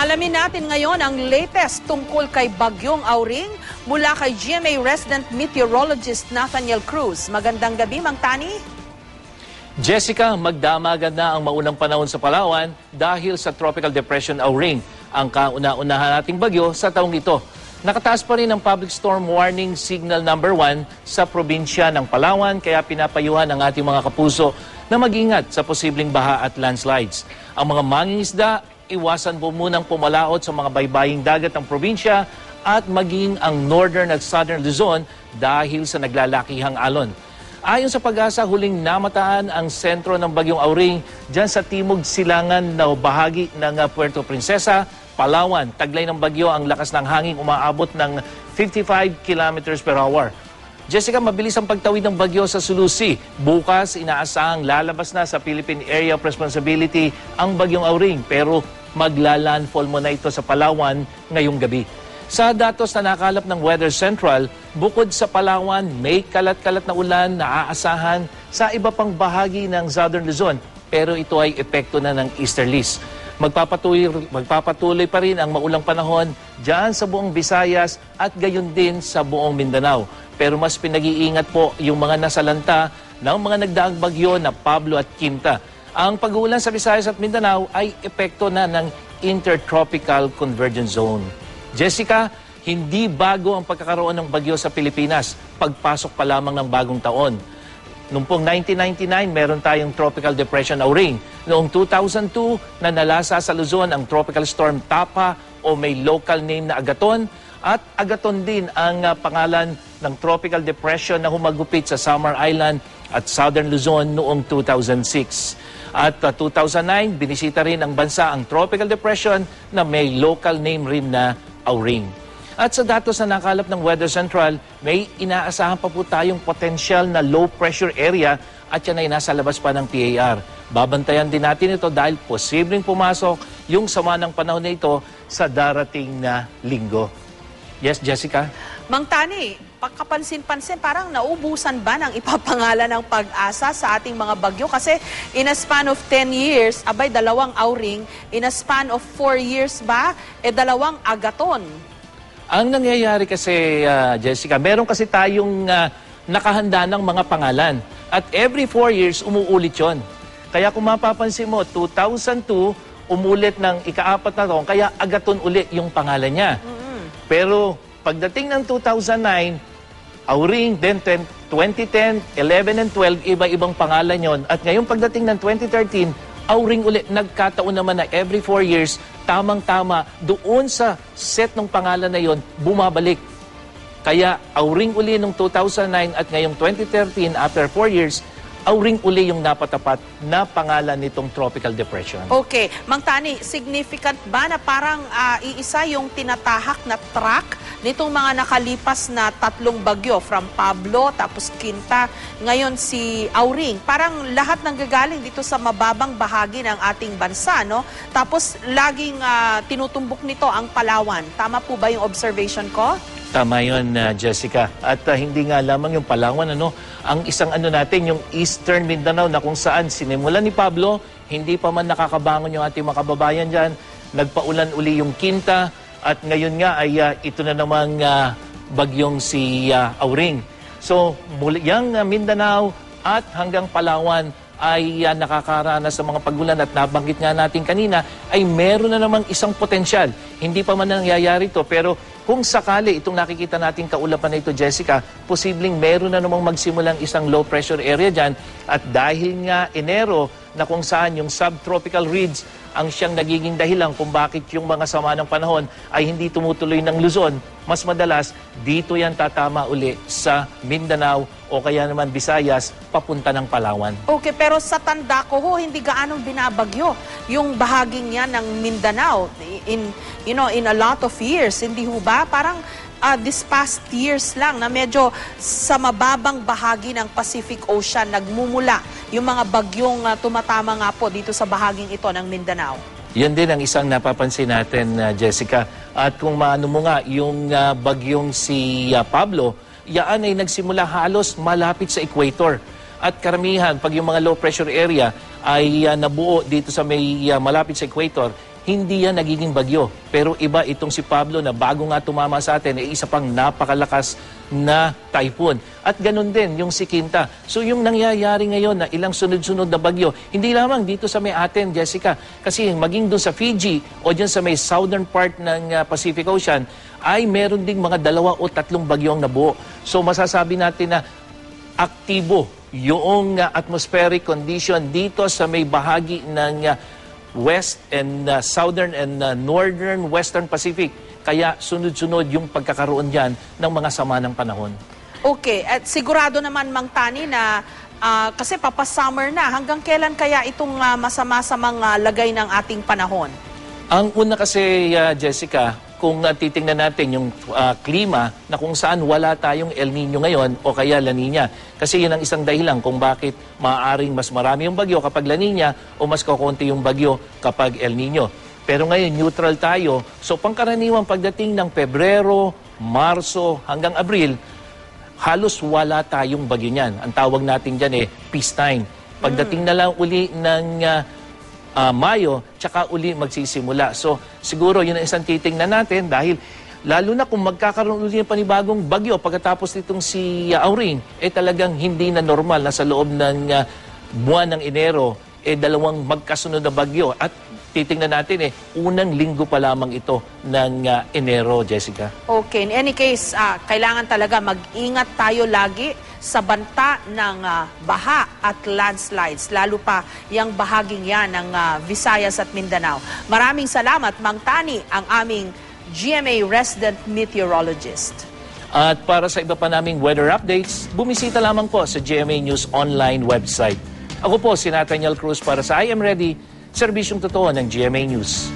Alamin natin ngayon ang latest tungkol kay Bagyong Auring mula kay GMA resident meteorologist Nathaniel Cruz. Magandang gabi, Mang Tani. Jessica, magdamagan na ang maunang panahon sa Palawan dahil sa Tropical Depression Auring, ang kauna-unahan nating bagyo sa taong ito. Nakataas pa rin ang Public Storm Warning Signal number 1 sa probinsya ng Palawan, kaya pinapayuhan ang ating mga kapuso na mag-ingat sa posibleng baha at landslides. Ang mga mangingisda, iwasan po munang pumalaot sa mga baybaying dagat ng probinsya at maging ang northern at southern Luzon dahil sa naglalakihang alon. Ayon sa Pag-asa, huling namataan ang sentro ng Bagyong Auring dyan sa timog silangan na bahagi ng Puerto Princesa, Palawan. Taglay ng bagyo ang lakas ng hangin umaabot ng 55 kilometers per hour. Jessica, mabilis ang pagtawid ng bagyo sa Sulu Sea. Bukas, inaasahang lalabas na sa Philippine Area of Responsibility ang Bagyong Auring, pero maglalandfall muna ito sa Palawan ngayong gabi. Sa datos na nakalap ng Weather Central, bukod sa Palawan, may kalat-kalat na ulan na aasahan sa iba pang bahagi ng Southern Luzon, pero ito ay epekto na ng easterlies. Magpapatuloy pa rin ang maulang panahon dyan sa buong Visayas at gayon din sa buong Mindanao. Pero mas pinag-iingat po yung mga nasalanta ng mga nagdaang bagyo na Pablo at Quinta. Ang pag-uulan sa Visayas at Mindanao ay epekto na ng Intertropical Convergence Zone. Jessica, hindi bago ang pagkakaroon ng bagyo sa Pilipinas, pagpasok pa lamang ng bagong taon. Noong pong 1999, meron tayong Tropical Depression Auring. Noong 2002, nanalasa sa Luzon ang Tropical Storm Tapa o may local name na Agaton. At Agaton din ang pangalan ng Tropical Depression na humagupit sa Samar Island at Southern Luzon noong 2006. At 2009, binisita rin ang bansa ang Tropical Depression na may local name rin na Auring. At sa datos na nakalap ng Weather Central, may inaasahan pa po tayong potential na low pressure area at yan ay nasa labas pa ng PAR. Babantayan din natin ito dahil posibleng pumasok yung sama ng panahon na ito sa darating na linggo. Yes, Jessica? Mang Tani, pagkapansin-pansin, parang naubusan ba ng ipapangalan ng Pag-asa sa ating mga bagyo? Kasi in a span of 10 years, abay, dalawang Auring. In a span of 4 years ba, dalawang Agaton. Ang nangyayari kasi, Jessica, meron kasi tayong nakahanda ng mga pangalan. At every 4 years, umuulit yon. Kaya kung mapapansin mo, 2002, umulit ng ika-4 na taon, kaya Agaton ulit yung pangalan niya. Pero pagdating ng 2009, Auring, then 2010, 11 and 12, iba-ibang pangalan yon. At ngayon pagdating ng 2013, Auring ulit. Nagkataon naman na every 4 years, tamang-tama, doon sa set ng pangalan na yon, bumabalik. Kaya Auring uli noong 2009 at ngayong 2013, after 4 years, Auring uli yung napatapat na pangalan nitong Tropical Depression. Okay. Mang Tani, significant ba na parang iisa yung tinatahak na track nitong mga nakalipas na 3 bagyo from Pablo, tapos Quinta, ngayon si Auring? Parang lahat nanggagaling dito sa mababang bahagi ng ating bansa, no? Tapos laging tinutumbok nito ang Palawan. Tama po ba yung observation ko? Tama yun, Jessica. At hindi nga lamang yung Palawan, ang isang natin, yung Eastern Mindanao na kung saan sinimulan ni Pablo, hindi pa man nakakabangon yung ating mga kababayan dyan. Nagpaulan uli yung Quinta at ngayon nga ay ito na namang bagyong si Auring. So, yung Mindanao at hanggang Palawan ay nakakaranas sa mga pagulan at nabanggit nga natin kanina ay meron na namang isang potensyal. Hindi pa man nangyayari ito, pero kung sakali itong nakikita nating kaulapan na ito, Jessica, posibleng meron na namang magsimulang isang low pressure area dyan. At dahil nga Enero na kung saan yung subtropical ridge ang siyang nagiging dahilan kung bakit yung mga sama ng panahon ay hindi tumutuloy ng Luzon, mas madalas dito yan tatama uli sa Mindanao o kaya naman Visayas papunta ng Palawan. Okay, pero sa tanda ko hindi gaanong binabagyo yung bahaging yan ng Mindanao in a lot of years. Hindi ho ba? Parang this past years lang na medyo sa mababang bahagi ng Pacific Ocean nagmumula yung mga bagyong tumatama nga po dito sa bahaging ito ng Mindanao. Yan din ang isang napapansin natin, Jessica. At kung maano mo nga, yung bagyong si Pablo, yaan ay nagsimula halos malapit sa equator. At karamihan, pag yung mga low pressure area ay nabuo dito sa may malapit sa equator, hindi yan nagiging bagyo. Pero iba itong si Pablo na bago nga tumama sa atin, ay isa pang napakalakas na typhoon. At ganun din yung si Quinta. So yung nangyayari ngayon na ilang sunod-sunod na bagyo, hindi lamang dito sa may atin, Jessica, kasi maging doon sa Fiji o dyan sa may southern part ng Pacific Ocean, ay meron ding mga 2 o 3 bagyo ang nabuo. So masasabi natin na aktibo yung atmospheric condition dito sa may bahagi ng West and Southern and Northern Western Pacific. Kaya sunod-sunod yung pagkakaroon dyan ng mga sama ng panahon. Okay, at sigurado naman, Mang Tani, na kasi papasummer na, hanggang kailan kaya itong masama-samang lagay ng ating panahon? Ang una kasi, Jessica, kung titingnan natin yung klima na kung saan wala tayong El Nino ngayon o kaya La Nina. Kasi yun ang isang dahilan kung bakit maaaring mas marami yung bagyo kapag La Nina o mas kakunti yung bagyo kapag El Nino. Pero ngayon, neutral tayo. So pangkaraniwan pagdating ng Pebrero, Marso hanggang Abril, halos wala tayong bagyo niyan. Ang tawag natin dyan peacetime. Pagdating na lang uli ng Mayo, tsaka uli magsisimula. So, siguro yun ang isang titingnan natin dahil lalo na kung magkakaroon uli ng panibagong bagyo pagkatapos nitong si Auring, talagang hindi na normal na sa loob ng buwan ng Enero, 2 magkasunod na bagyo. At titingnan natin, unang linggo pa lamang ito ng Enero, Jessica. Okay, in any case, kailangan talaga mag-ingat tayo lagi sa banta ng baha at landslides, lalo pa yung bahaging yan ng Visayas at Mindanao. Maraming salamat, Mang Tani, ang aming GMA resident meteorologist. At para sa iba pa naming weather updates, bumisita lamang po sa GMA News online website. Ako po si Nathaniel Cruz para sa I Am Ready, serbisyong totoo ng GMA News.